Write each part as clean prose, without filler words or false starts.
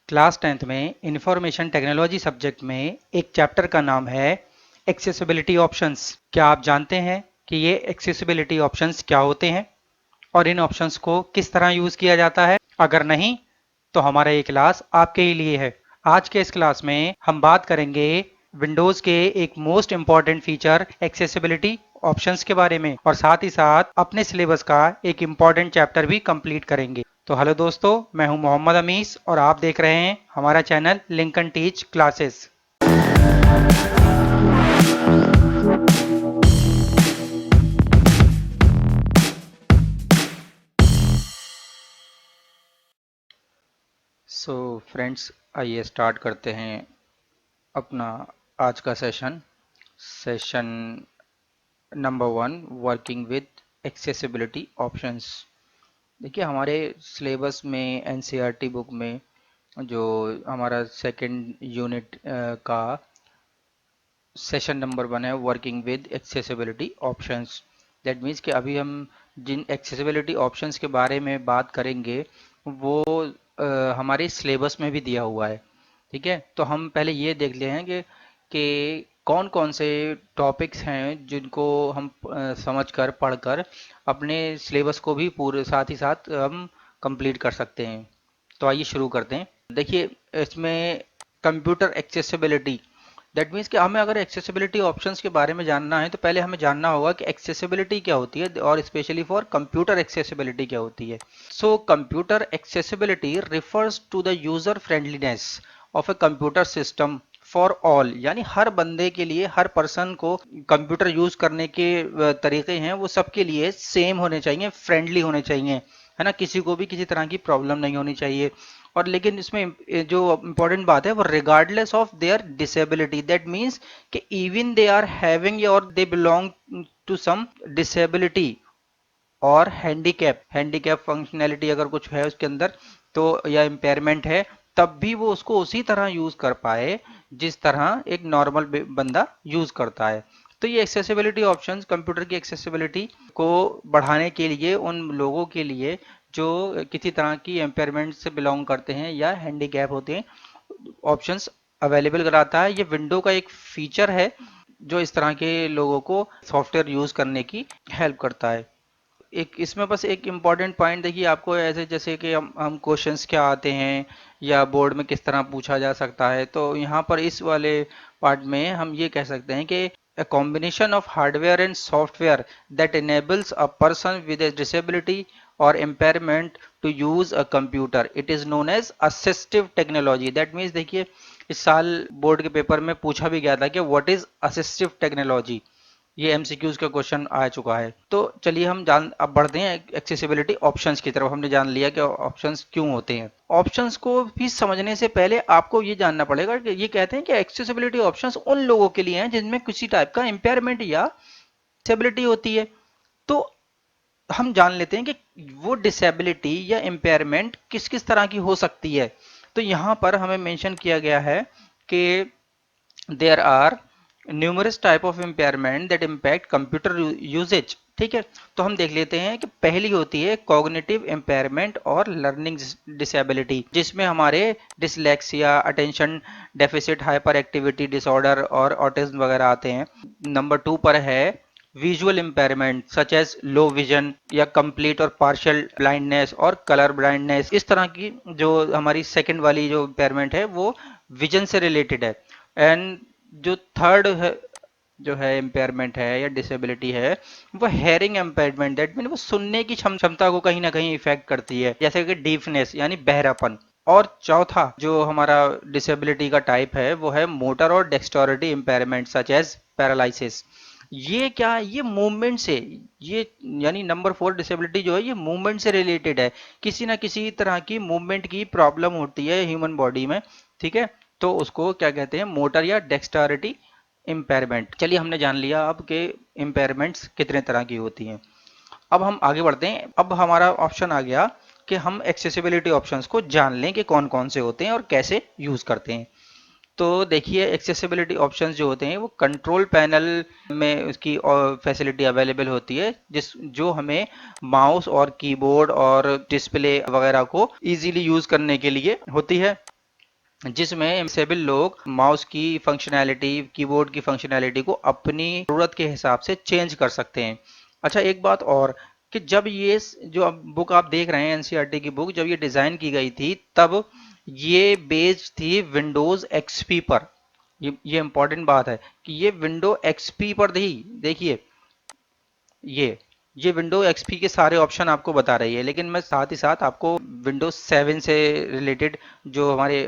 Class 10th में information technology subject में एक चैप्टर का नाम है एक्सेसिबिलिटी ऑप्शंस। क्या आप जानते हैं कि ये एक्सेसिबिलिटी ऑप्शंस क्या होते हैं और इन ऑप्शंस को किस तरह यूज़ किया जाता है? अगर नहीं तो हमारा ये क्लास आपके ही लिए है। आज के इस क्लास में हम बात करेंगे विंडोज़ के एक most important feature accessibility options के बारे में और साथ ही साथ अपने सिलेबस का एक इम्पॉर्टेंट चैप्टर भी कंप्लीट करेंगे। तो हेलो दोस्तों, मैं हूं मोहम्मद अमीस और आप देख रहे हैं हमारा channel Lincoln teach classes. So friends, आइए स्टार्ट करते हैं अपना आज का session number 1, working with accessibility options. देखिए, हमारे सिलेबस में एनसीईआरटी बुक में जो हमारा सेकंड यूनिट का सेशन नंबर 1 है, working with accessibility options. That means कि अभी हम जिन एक्सेसिबिलिटी ऑप्शंस के बारे में बात करेंगे वो हमारे सिलेबस में भी दिया हुआ है। ठीक है, तो हम पहले ये देख ले हैं कि कौन कौन से टॉपिक्स हैं जिनको हम समझकर पढ़कर अपने सिलेबस को भी पूरे साथ ही साथ हम कंप्लीट कर सकते हैं। तो आइए शुरू करते हैं। देखिए, इसमें कंप्यूटर एक्सेसिबिलिटी, दैट मीन्स कि हमें अगर एक्सेसिबिलिटी ऑप्शंस के बारे में जानना है तो पहले हमें जानना होगा कि एक्सेसिबिलिटी क्या होती है और स्पेशली फॉर कंप्यूटर एक्सेसिबिलिटी क्या होती है। So computer accessibility refers to the user friendliness of a computer system for all, यानी हर बंदे के लिए, हर पर्सन को कंप्यूटर यूज करने के तरीके हैं वो सबके लिए सेम होने चाहिए, फ्रेंडली होने चाहिए, है ना। किसी को भी किसी तरह की प्रॉब्लम नहीं होनी चाहिए। और लेकिन इसमें जो इम्पोर्टेंट बात है वो regardless of their disability, that means कि इवन दे आर हैविंग और they belong to some disability और हैंडीकैप फंक्शनैलिटी अगर कुछ है उसके अंदर तो, या इम्पेयरमेंट है, तब भी वो उसको उसी तरह यूज कर पाए जिस तरह एक नॉर्मल बंदा यूज करता है। तो ये एक्सेसिबिलिटी ऑप्शंस कंप्यूटर की एक्सेसिबिलिटी को बढ़ाने के लिए उन लोगों के लिए जो किसी तरह की एम्पेयरमेंट से बिलोंग करते हैं या हैंडीकैप होते हैं, ऑप्शंस अवेलेबल कराता है। ये विंडो का एक फीचर है जो इस तरह के लोगों को सॉफ्टवेयर यूज करने की हेल्प करता है। एक इसमें बस एक इम्पॉर्टेंट पॉइंट देखिए, आपको ऐसे जैसे कि हम क्वेश्चंस क्या आते हैं या बोर्ड में किस तरह पूछा जा सकता है, तो यहाँ पर इस वाले पार्ट में हम ये कह सकते हैं कि a combination of hardware and software that enables a person with a disability or impairment to use a computer, it is known as assistive technology। that means देखिए, इस साल बोर्ड के पेपर में पूछा भी गया था कि what is assistive technology। ये एमसीक्यूज का क्वेश्चन आ चुका है। तो चलिए हम अब बढ़ते हैं एक्सेसिबिलिटी ऑप्शंस की तरफ। हमने जान लिया कि ऑप्शंस क्यों होते हैं। ऑप्शंस को भी समझने से पहले आपको ये जानना पड़ेगा कि ये कहते हैं कि एक्सेसिबिलिटी ऑप्शंस उन लोगों के लिए हैं जिनमें किसी टाइप का इम्पेयरमेंट या डिसेबिलिटी होती है। तो हम जान लेते हैं कि वो डिसेबिलिटी या इम्पेयरमेंट किस किस तरह की हो सकती है। तो यहाँ पर हमें मेंशन किया गया है कि there are numerous type of impairment that impact computer usage. ठीक है, तो हम देख लेते हैं कि पहली होती है कॉग्निटिव इम्पेयरमेंट और लर्निंग डिसेबिलिटी, जिसमें हमारे dyslexia, attention deficit hyperactivity disorder और ऑटिज्म वगैरह आते हैं। नंबर 2 पर है visual impairment such as low vision या कंप्लीट और पार्शियल ब्लाइंडनेस और कलर ब्लाइंडनेस। इस तरह की जो हमारी सेकंड वाली जो इम्पेयरमेंट है वो विजन से रिलेटेड है। एंड जो थर्ड है, जो है इम्पेयरमेंट है या डिसेबिलिटी है, वो हेयरिंग इम्पेयरमेंट, दैट मीन वो सुनने की क्षमता को कहीं ना कहीं इफेक्ट करती है, जैसे कि डीफनेस यानी बहरापन। और चौथा जो हमारा डिसेबिलिटी का टाइप है वो है मोटर और डेक्स्टोरिटी इम्पेयरमेंट सच एज पैरालिसिस। ये क्या है? ये मूवमेंट से, ये यानी नंबर 4 डिसेबिलिटी जो है ये मूवमेंट से रिलेटेड है। किसी ना किसी तरह की मूवमेंट की प्रॉब्लम होती है ह्यूमन बॉडी में। ठीक है, तो उसको क्या कहते हैं, मोटर या डेक्स्टोरिटी इम्पेयरमेंट। चलिए, हमने जान लिया अब के इम्पेयरमेंट्स कितने तरह की होती हैं। अब हम आगे बढ़ते हैं। अब हमारा ऑप्शन आ गया कि हम एक्सेसिबिलिटी ऑप्शंस को जान लें कि कौन कौन से होते हैं और कैसे यूज करते हैं। तो देखिए, एक्सेसिबिलिटी ऑप्शंस जो होते हैं वो कंट्रोल पैनल में उसकी फैसिलिटी अवेलेबल होती है, जो हमें माउस और कीबोर्ड और डिस्प्ले वगैरह को इजीली यूज करने के लिए होती है। जिसमें डिसेबल लोग माउस की फंक्शनैलिटी, कीबोर्ड की फंक्शनैलिटी को अपनी ज़रूरत के हिसाब से चेंज कर सकते हैं। अच्छा, एक बात और कि जब ये जो अब बुक आप देख रहे हैं, एनसीईआरटी की बुक, जब ये डिज़ाइन की गई थी तब ये बेस्ड थी विंडोज़ एक्सपी पर। ये इंपॉर्टेंट बात है कि ये विंडो एक्सपी पर थी। देखिए, ये ये विंडो एक्सपी के सारे ऑप्शन आपको बता रही है, लेकिन मैं साथ ही साथ आपको विंडोज 7 से रिलेटेड जो हमारे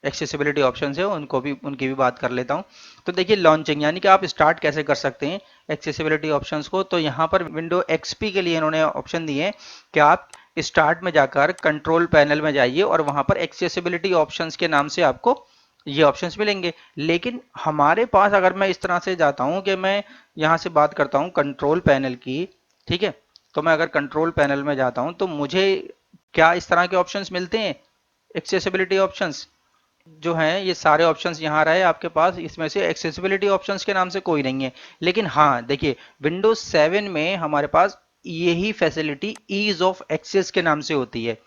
एक्सेसिबिलिटी ऑप्शंस है उनकी भी बात कर लेता हूँ। तो देखिए, लॉन्चिंग यानी कि आप स्टार्ट कैसे कर सकते हैं एक्सेसिबिलिटी ऑप्शंस को। तो यहाँ पर विंडो एक्सपी के लिए इन्होंने ऑप्शन दिए हैं कि आप स्टार्ट में जाकर कंट्रोल पैनल में जाइए और वहाँ पर एक्सेसिबिलिटी ऑप्शंस के नाम से आपको ये ऑप्शंस मिलेंगे। लेकिन हमारे पास, अगर मैं इस तरह से जाता हूं कि मैं यहां से बात करता हूं कंट्रोल पैनल की, ठीक है, तो मैं अगर कंट्रोल पैनल में जाता हूं तो मुझे क्या इस तरह के ऑप्शंस मिलते हैं? एक्सेसिबिलिटी ऑप्शंस जो हैं, ये सारे ऑप्शंस यहाँ रहे आपके पास, इसमें से एक्सेसिबिलिटी ऑप्शंस के नाम से कोई नहीं है। लेकिन हाँ, देखिए, विंडोज 7 में हमारे पास यही फैसिलिटी ईज ऑफ एक्सेस के नाम से होती है।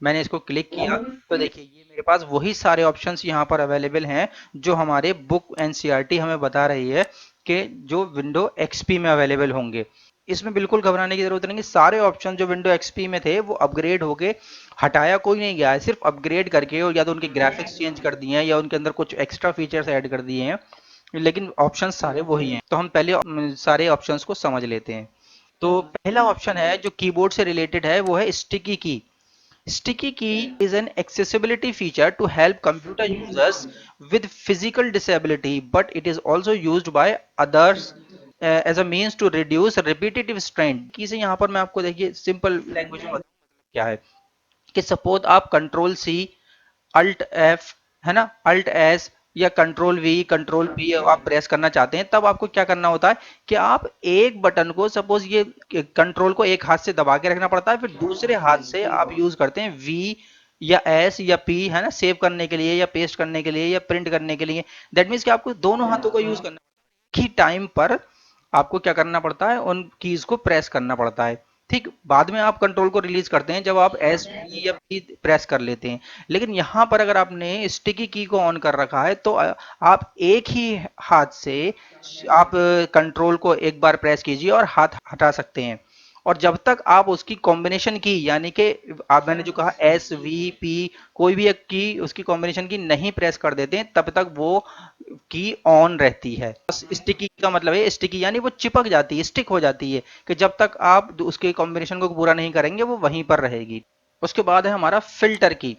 मैंने इसको क्लिक किया तो देखिए, ये मेरे पास वही सारे ऑप्शंस यहाँ पर अवेलेबल हैं जो हमारे बुक एनसीईआरटी हमें बता रही है कि जो विंडो एक्सपी में अवेलेबल होंगे। इसमें बिल्कुल घबराने की जरूरत नहीं है। सारे ऑप्शन जो विंडो एक्सपी में थे वो अपग्रेड होके, हटाया कोई नहीं गया है, सिर्फ अपग्रेड करके, और या तो उनके ग्राफिक्स चेंज कर दिए हैं या उनके अंदर कुछ एक्स्ट्रा फीचर्स ऐड कर दिए हैं, लेकिन ऑप्शंस सारे वही हैं। तो हम पहले सारे ऑप्शंस को समझ लेते हैं। तो पहला ऑप्शन है जो कीबोर्ड से रिलेटेड है, वो है स्टिकी की। Sticky key is an accessibility feature to help computer users with physical disability, but it is also used by others as a means to reduce repetitive strain. की से यहाँ पर मैं आपको, देखिए, सिंपल लैंग्वेज में बताऊँ क्या है कि सपोज आप कंट्रोल सी, अल्ट एफ, है ना, अल्ट एस या कंट्रोल वी, कंट्रोल पी आप प्रेस करना चाहते हैं, तब आपको क्या करना होता है कि आप एक बटन को, सपोज ये कंट्रोल को एक हाथ से दबा के रखना पड़ता है, फिर दूसरे हाथ से आप यूज करते हैं वी या एस या पी, है ना, सेव करने के लिए या पेस्ट करने के लिए या प्रिंट करने के लिए। दैट मीन्स कि आपको दोनों हाथों को यूज करना ही टाइम पर आपको क्या करना पड़ता है, उन कीज को प्रेस करना पड़ता है। ठीक, बाद में आप कंट्रोल को रिलीज करते हैं जब आप एस बी या पी प्रेस कर लेते हैं। लेकिन यहां पर अगर आपने स्टिकी की को ऑन कर रखा है तो आप एक ही हाथ से आप कंट्रोल को एक बार प्रेस कीजिए और हाथ हटा सकते हैं। और जब तक आप उसकी कॉम्बिनेशन की, यानी कि आप, मैंने जो कहा एस वी पी, कोई भी एक की उसकी कॉम्बिनेशन की नहीं प्रेस कर देते हैं, तब तक वो की ऑन रहती है। स्टिकी का मतलब है, स्टिकी यानी वो चिपक जाती है, स्टिक हो जाती है, कि जब तक आप उसके कॉम्बिनेशन को पूरा नहीं करेंगे वो वहीं पर रहेगी। उसके बाद है हमारा फिल्टर की।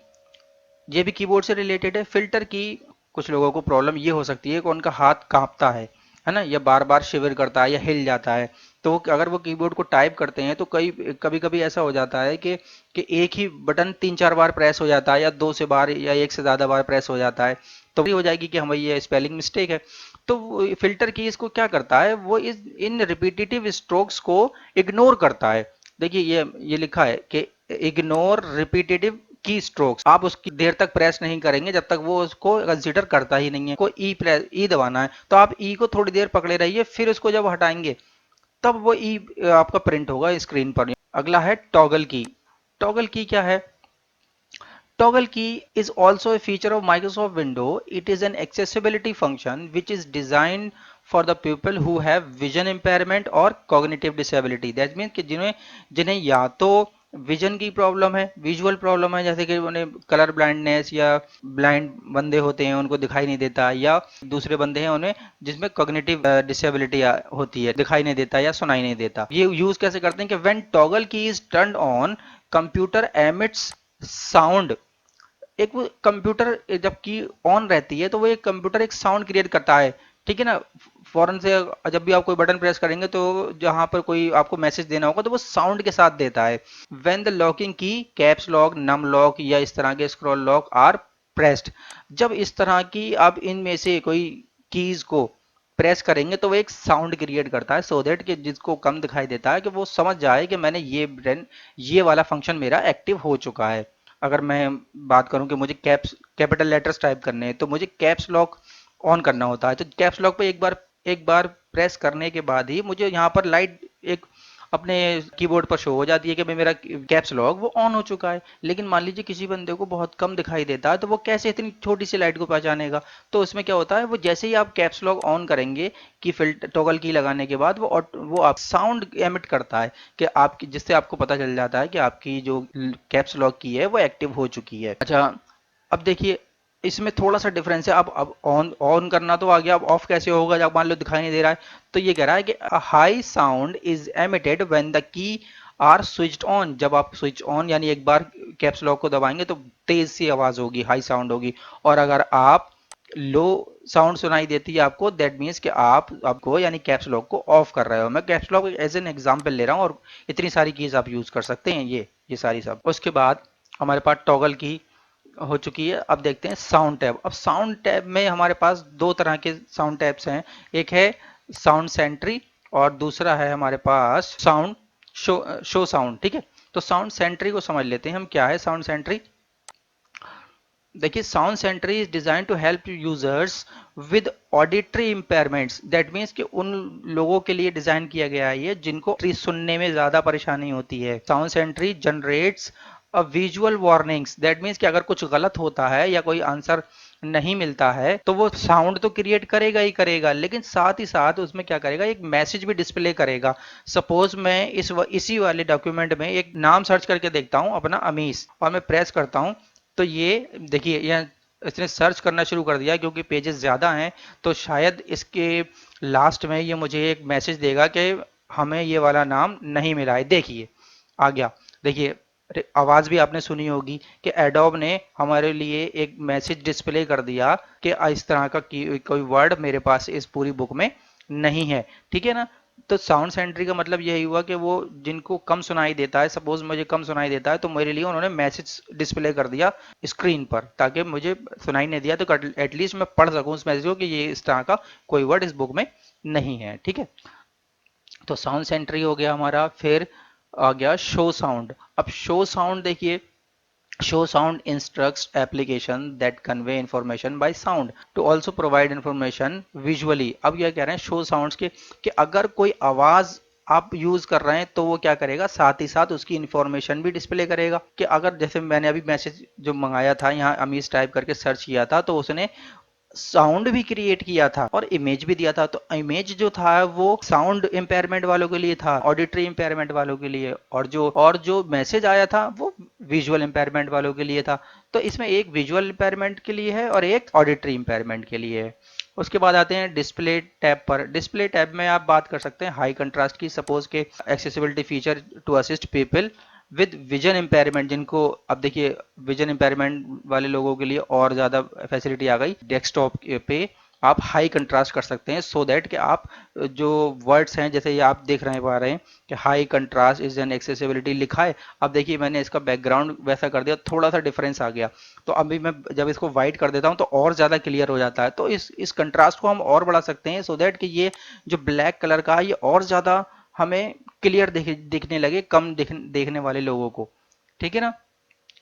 ये भी कीबोर्ड से रिलेटेड है। फिल्टर की कुछ लोगों को प्रॉब्लम ये हो सकती है कि उनका हाथ कांपता है ना, या बार बार शिविर करता है या हिल जाता है। तो अगर वो कीबोर्ड को टाइप करते हैं तो कभी कभी ऐसा हो जाता है कि एक ही बटन 3-4 बार प्रेस हो जाता है, या 2 से बार या एक से ज़्यादा बार प्रेस हो जाता है, तो वही हो जाएगी कि हमें ये स्पेलिंग मिस्टेक है। तो फिल्टर की इसको क्या करता है, वो इन रिपीटेटिव स्ट्रोक्स को इग्नोर करता है। देखिए, ये लिखा है कि इग्नोर रिपीटेटिव की स्ट्रोक्स। आप उसकी देर तक प्रेस नहीं करेंगे जब तक वो उसको कंसीडर करता ही नहीं है। को ई दबाना है तो आप ई को थोड़ी देर पकड़े रहिए, फिर उसको जब हटाएंगे तब वो ई आपका प्रिंट होगा स्क्रीन पर। अगला है टॉगल की। टॉगल की क्या है? Toggle key is also a feature of Microsoft Windows. It is an accessibility function which is designed for the people who have vision impairment or cognitive disability. That means कि जिन्हें जिन्हें या तो vision की problem है, visual problem है, जैसे कि उन्हें कलर ब्लाइंडनेस, या ब्लाइंड बंदे होते हैं उनको दिखाई नहीं देता, या दूसरे बंदे हैं उन्हें जिसमें कॉग्निटिव डिसेबिलिटी होती है, दिखाई नहीं देता या सुनाई नहीं देता। ये यूज कैसे करते हैं कि when toggle key is turned on, computer emits sound. एक वो कंप्यूटर जबकि ऑन रहती है तो वो एक कंप्यूटर एक साउंड क्रिएट करता है, ठीक है ना। फौरन से जब भी आप कोई बटन प्रेस करेंगे तो जहां पर कोई आपको मैसेज देना होगा तो वो साउंड के साथ देता है। व्हेन द लॉकिंग की, कैप्स लॉक, नम लॉक या इस तरह के स्क्रॉल लॉक आर प्रेस्ड, जब इस तरह की आप इनमें से कोई कीज को प्रेस करेंगे तो वो एक साउंड क्रिएट करता है, सो दैट कि जिसको कम दिखाई देता है कि वो समझ जाए कि मैंने ये वाला फंक्शन मेरा एक्टिव हो चुका है। अगर मैं बात करूं कि मुझे कैपिटल लेटर्स टाइप करने हैं तो मुझे कैप्स लॉक ऑन करना होता है, तो कैप्स लॉक पे एक बार प्रेस करने के बाद ही मुझे यहाँ पर लाइट एक अपने कीबोर्ड पर शो हो जाती है कि भाई मेरा कैप्स लॉक वो ऑन हो चुका है। लेकिन मान लीजिए किसी बंदे को बहुत कम दिखाई देता है, तो वो कैसे इतनी छोटी सी लाइट को पहचानेगा? तो उसमें क्या होता है, वो जैसे ही आप कैप्स लॉक ऑन करेंगे की फिल्टर टॉगल की लगाने के बाद वो आप साउंड एमिट करता है कि आपकी, जिससे आपको पता चल जाता है कि आपकी जो कैप्स लॉक की है वो एक्टिव हो चुकी है। अच्छा, अब देखिए इसमें थोड़ा सा डिफरेंस है। अब ऑन ऑन करना तो आ गया, अब ऑफ कैसे होगा जब मान लो दिखाई नहीं दे रहा है? तो ये कह रहा है कि high sound is emitted when the key are switched on. जब आप स्विच ऑन यानी एक बार कैप्स लॉक को दबाएंगे तो तेज सी आवाज होगी, हाई साउंड होगी। और अगर आप लो साउंड सुनाई देती है आपको, दैट मीन्स कि आप आपको यानी कैप्स लॉक को ऑफ कर रहे हो। मैं caps lock as an example ले रहा हूँ, और इतनी सारी कीज आप यूज कर सकते हैं, ये सारी सब। उसके बाद हमारे पास टॉगल की हो चुकी है। अब देखते हैं साउंड टैब। अब साउंड टैब में हमारे पास दो तरह के साउंड टैब्स हैं। एक है साउंड सेंट्री और दूसरा है हमारे पास साउंड शो साउंड। ठीक है, तो साउंड सेंट्री को समझ लेते हैं हम। क्या है साउंड सेंट्री? देखिए, sound sentry is design to help users with auditory impairments. That means कि उन लोगों के लिए डिजाइन किया गया है ये जिनको सुनने में ज्यादा परेशानी होती है। Sound sentry generates a visual warnings. That means कि अगर कुछ गलत होता है या कोई आंसर नहीं मिलता है तो वो साउंड तो क्रिएट करेगा ही करेगा, लेकिन साथ ही साथ उसमें क्या करेगा, एक मैसेज भी डिस्प्ले करेगा। सपोज मैं इसी वाले डॉक्यूमेंट में एक नाम सर्च करके देखता हूं अपना अमीश, और मैं प्रेस करता हूं, तो ये देखिए यह इसने सर्च करना शुरू कर दिया। क्योंकि पेजेस ज़्यादा हैं तो शायद इसके लास्ट में ये मुझे एक मैसेज देगा कि हमें ये वाला नाम नहीं मिला है। देखिए आ गया। देखिए आवाज़ भी आपने सुनी होगी कि एडोब ने हमारे लिए एक मैसेज डिस्प्ले कर दिया कि इस तरह का कोई वर्ड मेरे पास इस पूरी बुक में नहीं है। ठीक है ना? तो साउंड सेंट्री का मतलब यही हुआ कि वो जिनको कम सुनाई देता है, सपोज मुझे कम सुनाई देता है, तो मेरे लिए उन्होंने मैसेज डिस्प्ले कर दिया स्क्रीन पर, ताकि मुझे सुनाई नहीं दिया तो एटलीस्ट मैं पढ़ सकूं उस मैसेज को कि ये इस तरह का कोई वर्ड इस बुक में नहीं है। ठीक है, तो साउंड सेंट्री हो गया हमारा। फिर आ गया शो साउंड। अब शो साउंड देखिए, show sound instructs application that convey information by sound to also provide information visually। अब यह कह रहे हैं शो साउंड्स के कि अगर कोई आवाज आप यूज कर रहे हैं तो वो क्या करेगा, साथ ही साथ उसकी इंफॉर्मेशन भी डिस्प्ले करेगा। कि अगर जैसे मैंने अभी मैसेज जो मंगाया था, यहाँ अमीश टाइप करके सर्च किया था, तो उसने साउंड भी क्रिएट किया था और इमेज भी दिया था। तो इमेज जो था वो साउंड इम्पेयरमेंट वालों के लिए था, ऑडिटरी इम्पेयरमेंट वालों के लिए, और जो मैसेज आया था वो विजुअल इम्पेयरमेंट वालों के लिए था। तो इसमें एक विजुअल इम्पेयरमेंट के लिए है और एक ऑडिटरी इम्पेयरमेंट के लिए है। उसके बाद आते हैं डिस्प्ले टैब पर। डिस्प्ले टैब में आप बात कर सकते हैं हाई कंट्रास्ट की। सपोज के accessibility feature to assist people with vision impairment, जिनको अब देखिए विजन इम्पेयरमेंट वाले लोगों के लिए और ज़्यादा फैसिलिटी आ गई। डेस्कटॉप पे आप हाई कंट्रास्ट कर सकते हैं, सो दैट कि आप जो वर्ड्स हैं, जैसे ये आप देख रहे पा रहे हैं कि high contrast is an accessibility लिखा है। अब देखिए मैंने इसका बैकग्राउंड वैसा कर दिया, थोड़ा सा डिफरेंस आ गया। तो अभी मैं जब इसको वाइट कर देता हूं तो और ज़्यादा क्लियर हो जाता है। तो इस कंट्रास्ट को हम और बढ़ा सकते हैं, सो दैट कि ये जो ब्लैक कलर का ये और ज़्यादा हमें क्लियर दिखने लगे कम देखने वाले लोगों को। ठीक है ना?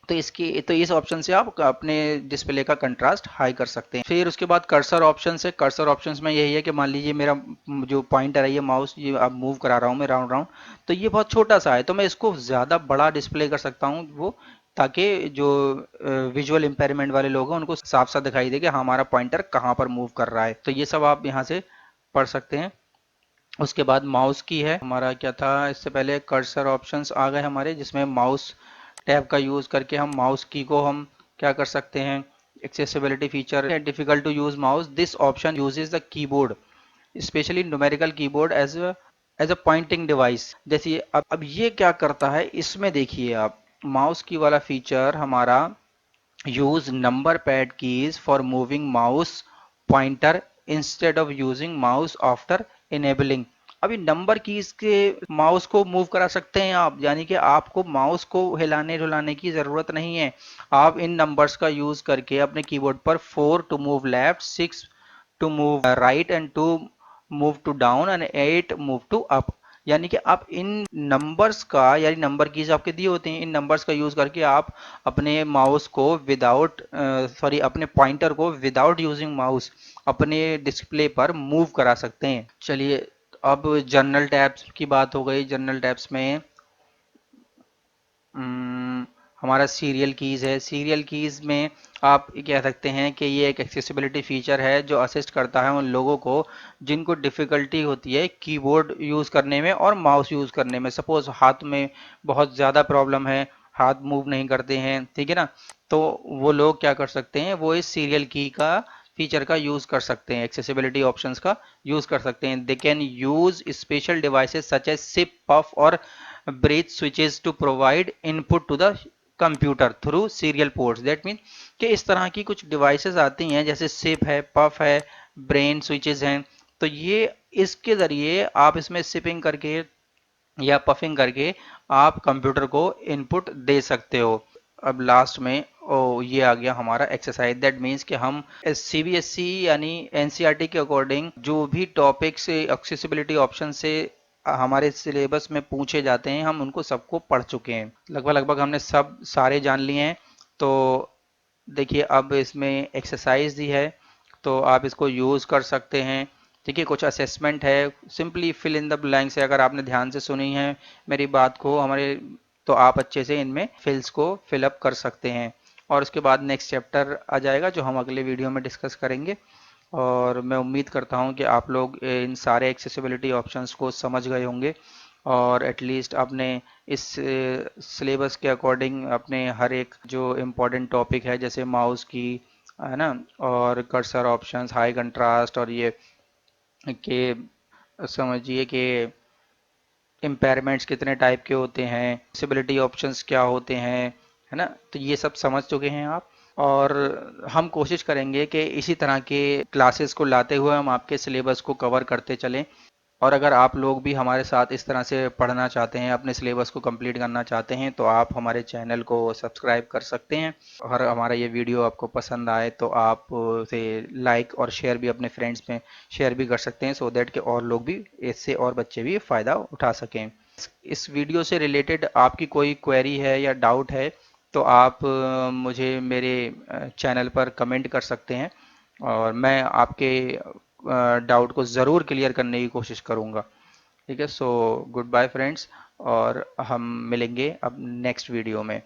तो इस ऑप्शन से आप अपने डिस्प्ले का कंट्रास्ट हाई कर सकते हैं। फिर उसके बाद कर्सर ऑप्शन है। कर्सर ऑप्शन में यही है कि मान लीजिए मेरा जो पॉइंटर है, ये माउस ये अब मूव करा रहा हूँ मैं राउंड राउंड, तो ये बहुत छोटा सा है, तो मैं इसको ज़्यादा बड़ा डिस्प्ले कर सकता हूँ वो, ताकि जो विजुअल इम्पेयरमेंट वाले लोग हैं उनको साफ साफ दिखाई दे कि हाँ, हमारा पॉइंटर कहाँ पर मूव कर रहा है। तो ये सब आप यहाँ से पढ़ सकते हैं। उसके बाद माउस की है हमारा, क्या था इससे पहले, कर्सर ऑप्शंस आ गए हमारे, जिसमें माउस टैब का यूज करके हम माउस की को हम क्या कर सकते हैं। एक्सेसिबिलिटी फीचर है difficult to use mouse, this option uses the keyboard specially numerical keyboard as a pointing device. जैसे अब ये क्या करता है, इसमें देखिए आप माउस की वाला फीचर हमारा, use number pad keys for moving mouse pointer instead of using mouse after enabling। अभी नंबर कीज के माउस को मूव करा सकते हैं आप, यानी कि आपको माउस को हिलाने डुलाने की जरूरत नहीं है। आप इन नंबर्स का यूज करके अपने कीबोर्ड पर 4 to move left, 6 to move right and 2 move to down and 8 move to up, यानी कि आप इन नंबर्स का, यानी नंबर कीज आपके दिए होते हैं, इन नंबर्स का यूज करके आप अपने माउस को विदाउट सॉरी अपने पॉइंटर को विदाउट यूजिंग माउस अपने डिस्प्ले पर मूव करा सकते हैं। चलिए अब जनरल टैब्स की बात हो गई। जनरल टैब्स में हमारा सीरियल कीज़ है। सीरियल कीज़ में आप कह सकते हैं कि ये एक एक्सेसिबिलिटी फीचर है जो असिस्ट करता है उन लोगों को जिनको डिफ़िकल्टी होती है कीबोर्ड यूज़ करने में और माउस यूज़ करने में। सपोज़ हाथ में बहुत ज़्यादा प्रॉब्लम है, हाथ मूव नहीं करते हैं, ठीक है ना, तो वो लोग क्या कर सकते हैं, वो इस सीरियल की का फीचर का यूज़ कर सकते हैं, एक्सेसिबिलिटी ऑप्शंस का यूज़ कर सकते हैं। They can use special devices such as sip, puff और breath switches to provide input to the computer through serial ports. That mean कि इस तरह की कुछ डिवाइसेस आती हैं जैसे सिप है, पफ है, ब्रेन स्विचेस हैं, तो ये इसके ज़रिए आप इसमें सिपिंग करके या पफिंग करके आप कंप्यूटर को इनपुट दे सकते हो। अब लास्ट में ये आ गया हमारा एक्सरसाइज। दैट मीन्स कि हम सीबीएसई यानी एनसीईआरटी के अकॉर्डिंग जो भी टॉपिक से एक्सेसिबिलिटी ऑप्शन से हमारे सिलेबस में पूछे जाते हैं हम उनको सबको पढ़ चुके हैं। लगभग लगभग हमने सब सारे जान लिए हैं। तो देखिए अब इसमें एक्सरसाइज दी है तो आप इसको यूज़ कर सकते हैं। देखिए कुछ असेसमेंट है, simply fill in the blanks है। अगर आपने ध्यान से सुनी है मेरी बात को हमारे, तो आप अच्छे से इनमें फिल्स को फिलअप कर सकते हैं। और उसके बाद नेक्स्ट चैप्टर आ जाएगा जो हम अगले वीडियो में डिस्कस करेंगे। और मैं उम्मीद करता हूँ कि आप लोग इन सारे एक्सेसिबिलिटी ऑप्शंस को समझ गए होंगे और एटलीस्ट आपने इस सिलेबस के अकॉर्डिंग अपने हर एक जो इम्पोर्टेंट टॉपिक है जैसे माउस की, है ना, और कर्सर ऑप्शंस, हाई कंट्रास्ट, और ये कि समझिए कि इम्पेयरमेंट्स कितने टाइप के होते हैं, एक्सेसिबिलिटी ऑप्शंस क्या होते हैं, है ना, तो ये सब समझ चुके हैं आप। और हम कोशिश करेंगे कि इसी तरह के क्लासेस को लाते हुए हम आपके सिलेबस को कवर करते चलें। और अगर आप लोग भी हमारे साथ इस तरह से पढ़ना चाहते हैं, अपने सिलेबस को कंप्लीट करना चाहते हैं, तो आप हमारे चैनल को सब्सक्राइब कर सकते हैं। और हमारा ये वीडियो आपको पसंद आए तो आप उसे लाइक और शेयर भी अपने फ्रेंड्स में शेयर भी कर सकते हैं, सो दैट कि और लोग भी इससे और बच्चे भी फ़ायदा उठा सकें। इस वीडियो से रिलेटेड आपकी कोई क्वेरी है या डाउट है तो आप मुझे मेरे चैनल पर कमेंट कर सकते हैं और मैं आपके डाउट को ज़रूर क्लियर करने की कोशिश करूँगा। ठीक है, सो गुड बाय फ्रेंड्स, और हम मिलेंगे अब नेक्स्ट वीडियो में।